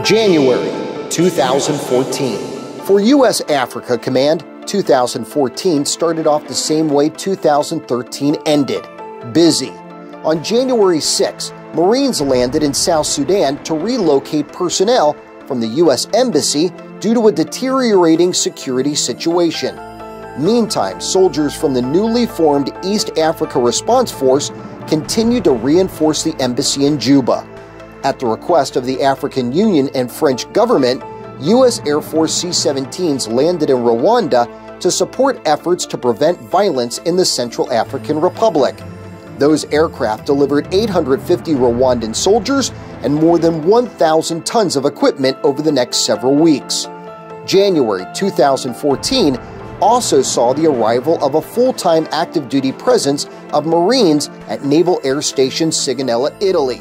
January 2014. For U.S. Africa Command, 2014 started off the same way 2013 ended, busy. On January 6, Marines landed in South Sudan to relocate personnel from the U.S. Embassy due to a deteriorating security situation. Meantime, soldiers from the newly formed East Africa Response Force continued to reinforce the embassy in Juba. At the request of the African Union and French government, U.S. Air Force C-17s landed in Rwanda to support efforts to prevent violence in the Central African Republic. Those aircraft delivered 850 Rwandan soldiers and more than 1,000 tons of equipment over the next several weeks. January 2014 also saw the arrival of a full-time active-duty presence of Marines at Naval Air Station Sigonella, Italy.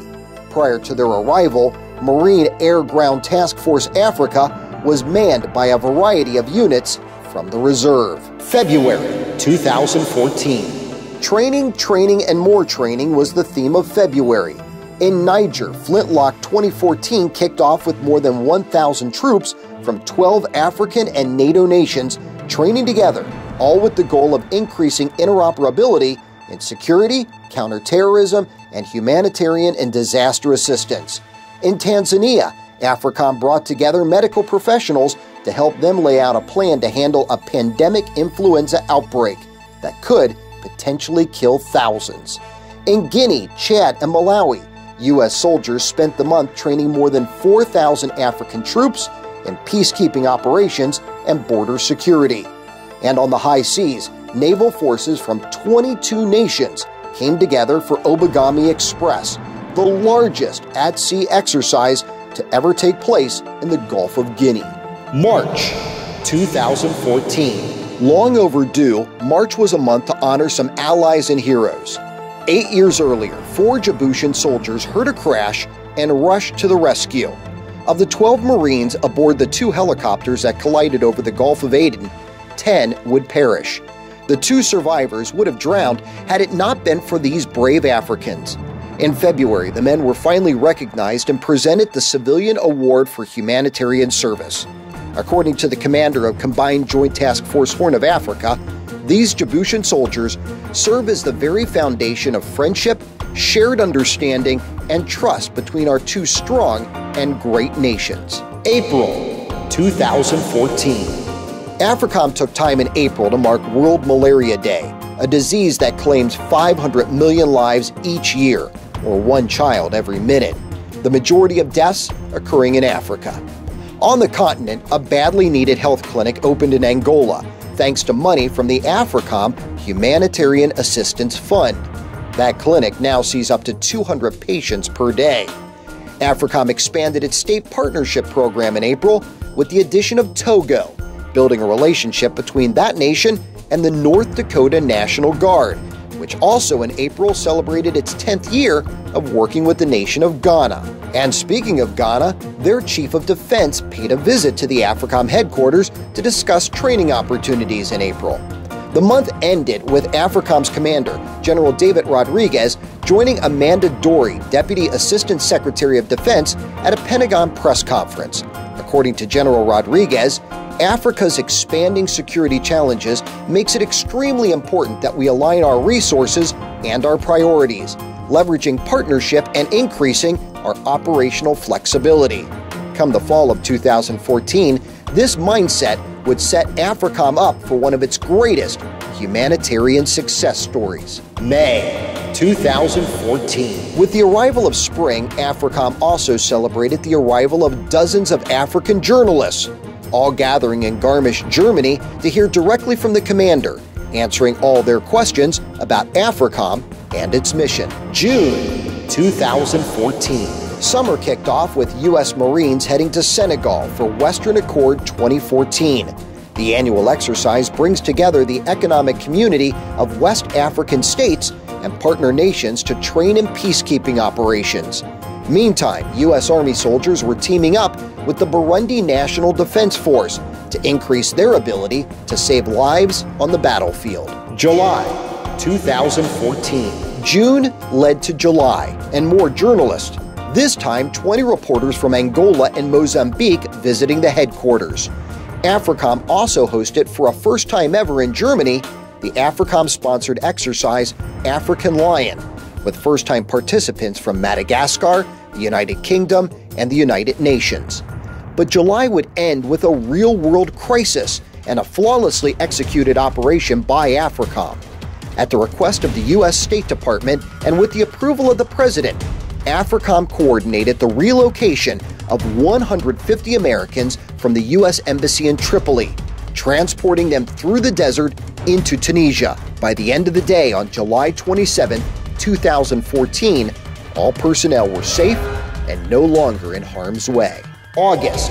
Prior to their arrival, Marine Air Ground Task Force Africa was manned by a variety of units from the reserve. February 2014. Training, training, and more training was the theme of February. In Niger, Flintlock 2014 kicked off with more than 1,000 troops from 12 African and NATO nations training together, all with the goal of increasing interoperability in security, counterterrorism, and humanitarian and disaster assistance. In Tanzania, AFRICOM brought together medical professionals to help them lay out a plan to handle a pandemic influenza outbreak that could potentially kill thousands. In Guinea, Chad, and Malawi, U.S. soldiers spent the month training more than 4,000 African troops in peacekeeping operations and border security. And on the high seas, naval forces from 22 nations came together for Obagami Express, the largest at-sea exercise to ever take place in the Gulf of Guinea. March 2014. Long overdue, March was a month to honor some allies and heroes. 8 years earlier, 4 Djiboutian soldiers heard a crash and rushed to the rescue. Of the 12 Marines aboard the 2 helicopters that collided over the Gulf of Aden, 10 would perish. The 2 survivors would have drowned had it not been for these brave Africans. In February, the men were finally recognized and presented the Civilian Award for Humanitarian Service. According to the commander of Combined Joint Task Force Horn of Africa, these Djiboutian soldiers serve as the very foundation of friendship, shared understanding, and trust between our 2 strong and great nations. April 2014. AFRICOM took time in April to mark World Malaria Day, a disease that claims 500 million lives each year, or 1 child every minute, the majority of deaths occurring in Africa. On the continent, a badly needed health clinic opened in Angola, thanks to money from the AFRICOM Humanitarian Assistance Fund. That clinic now sees up to 200 patients per day. AFRICOM expanded its state partnership program in April with the addition of Togo, building a relationship between that nation and the North Dakota National Guard, which also in April celebrated its 10th year of working with the nation of Ghana. And speaking of Ghana, their Chief of Defense paid a visit to the AFRICOM headquarters to discuss training opportunities in April. The month ended with AFRICOM's commander, General David Rodriguez, joining Amanda Dory, Deputy Assistant Secretary of Defense, at a Pentagon press conference. According to General Rodriguez, Africa's expanding security challenges makes it extremely important that we align our resources and our priorities, leveraging partnership and increasing our operational flexibility. Come the fall of 2014, this mindset would set AFRICOM up for one of its greatest humanitarian success stories. May 2014. With the arrival of spring, AFRICOM also celebrated the arrival of dozens of African journalists, all gathering in Garmisch, Germany to hear directly from the commander, answering all their questions about AFRICOM and its mission. June 2014. Summer kicked off with U.S. Marines heading to Senegal for Western Accord 2014. The annual exercise brings together the economic community of West African states and partner nations to train in peacekeeping operations. Meantime, U.S. Army soldiers were teaming up with the Burundi National Defense Force to increase their ability to save lives on the battlefield. July 2014. June led to July, and more journalists, This time, 20 reporters from Angola and Mozambique visiting the headquarters. AFRICOM also hosted, for a first time ever in Germany, the AFRICOM-sponsored exercise African Lion, with first-time participants from Madagascar, the United Kingdom, and the United Nations. But July would end with a real-world crisis and a flawlessly executed operation by AFRICOM. At the request of the U.S. State Department and with the approval of the President, AFRICOM coordinated the relocation of 150 Americans from the U.S. Embassy in Tripoli, transporting them through the desert into Tunisia. By the end of the day on July 27, 2014, all personnel were safe and no longer in harm's way. August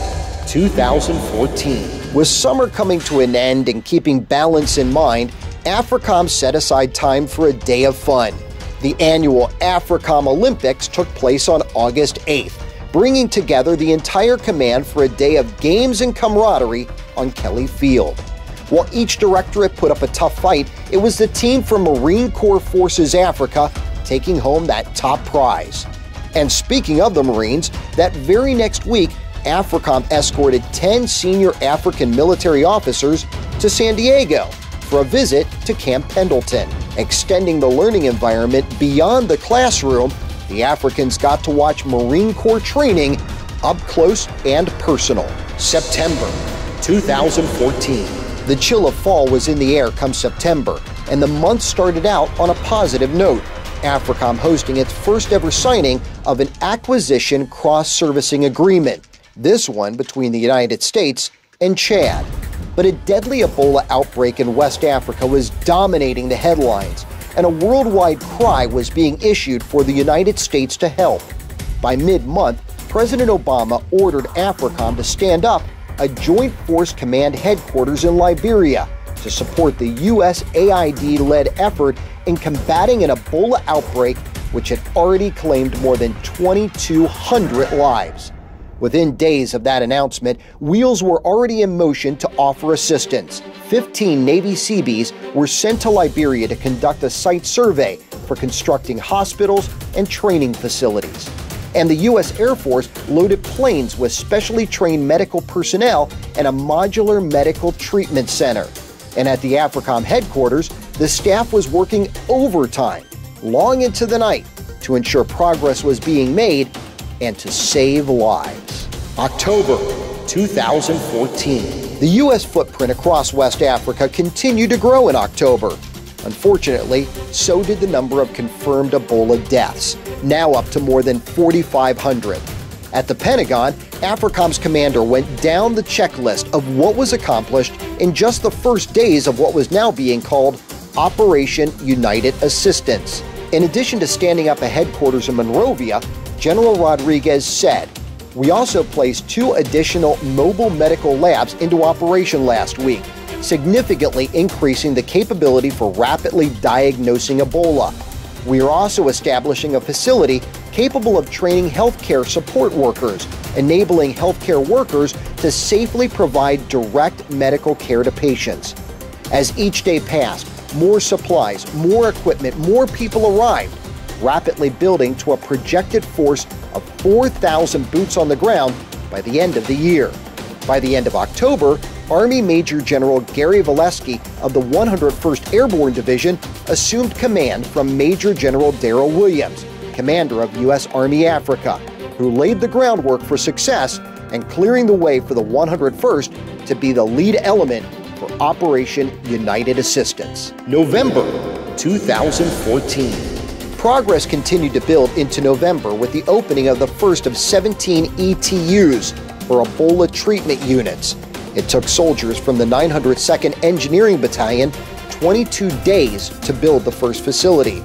2014. With summer coming to an end and keeping balance in mind, AFRICOM set aside time for a day of fun. The annual AFRICOM Olympics took place on August 8th, bringing together the entire command for a day of games and camaraderie on Kelly Field. While each directorate put up a tough fight, it was the team from Marine Corps Forces Africa taking home that top prize. And speaking of the Marines, that very next week, AFRICOM escorted 10 senior African military officers to San Diego for a visit to Camp Pendleton. Extending the learning environment beyond the classroom, the Africans got to watch Marine Corps training up close and personal. September 2014. The chill of fall was in the air come September, and the month started out on a positive note. AFRICOM hosting its first ever signing of an acquisition cross-servicing agreement, this one between the United States and Chad. But a deadly Ebola outbreak in West Africa was dominating the headlines, and a worldwide cry was being issued for the United States to help. By mid-month, President Obama ordered AFRICOM to stand up a Joint Force Command headquarters in Liberia to support the USAID-led effort in combating an Ebola outbreak which had already claimed more than 2,200 lives. Within days of that announcement, wheels were already in motion to offer assistance. 15 Navy Seabees were sent to Liberia to conduct a site survey for constructing hospitals and training facilities. And the U.S. Air Force loaded planes with specially trained medical personnel and a modular medical treatment center. And at the AFRICOM headquarters, the staff was working overtime, long into the night, to ensure progress was being made and to save lives. October 2014. The U.S. footprint across West Africa continued to grow in October. Unfortunately, so did the number of confirmed Ebola deaths, now up to more than 4,500. At the Pentagon, AFRICOM's commander went down the checklist of what was accomplished in just the first days of what was now being called Operation United Assistance. In addition to standing up a headquarters in Monrovia, General Rodriguez said, "We also placed 2 additional mobile medical labs into operation last week, significantly increasing the capability for rapidly diagnosing Ebola. We are also establishing a facility capable of training healthcare support workers, enabling healthcare workers to safely provide direct medical care to patients." As each day passed, more supplies, more equipment, more people arrived, rapidly building to a projected force of 4,000 boots on the ground by the end of the year. By the end of October, Army Major General Gary Valesky of the 101st Airborne Division assumed command from Major General Darrell Williams, commander of U.S. Army Africa, who laid the groundwork for success and clearing the way for the 101st to be the lead element for Operation United Assistance. November 2014. Progress continued to build into November with the opening of the first of 17 ETUs, or Ebola treatment units. It took soldiers from the 902nd Engineering Battalion 22 days to build the first facility.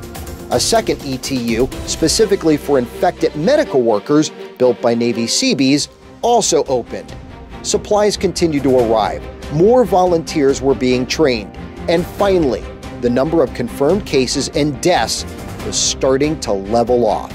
A second ETU, specifically for infected medical workers, built by Navy Seabees, also opened. Supplies continued to arrive, more volunteers were being trained, and finally, the number of confirmed cases and deaths was starting to level off.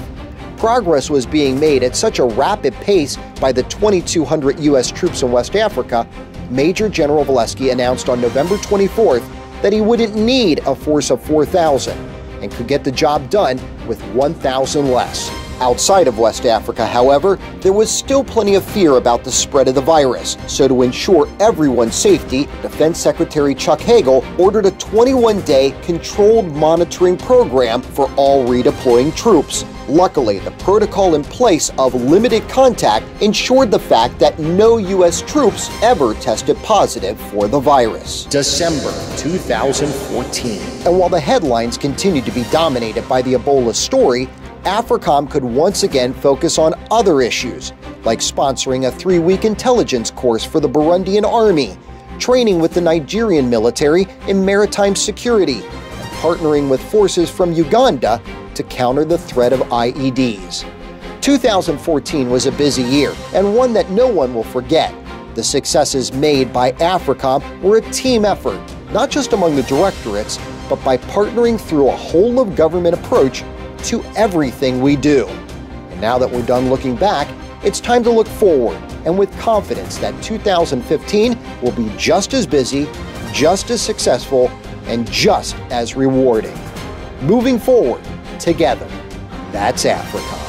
Progress was being made at such a rapid pace by the 2,200 U.S. troops in West Africa, Major General Valesky announced on November 24th that he wouldn't need a force of 4,000 and could get the job done with 1,000 less. Outside of West Africa, however, there was still plenty of fear about the spread of the virus. So to ensure everyone's safety, Defense Secretary Chuck Hagel ordered a 21-day controlled monitoring program for all redeploying troops. Luckily, the protocol in place of limited contact ensured the fact that no U.S. troops ever tested positive for the virus. December 2014. And while the headlines continued to be dominated by the Ebola story, AFRICOM could once again focus on other issues, like sponsoring a 3-week intelligence course for the Burundian army, training with the Nigerian military in maritime security, and partnering with forces from Uganda to counter the threat of IEDs. 2014 was a busy year, and one that no one will forget. The successes made by AFRICOM were a team effort, not just among the directorates, but by partnering through a whole-of-government approach to everything we do. And now that we're done looking back, it's time to look forward, and with confidence that 2015 will be just as busy, just as successful, and just as rewarding. Moving forward, together. That's AFRICOM.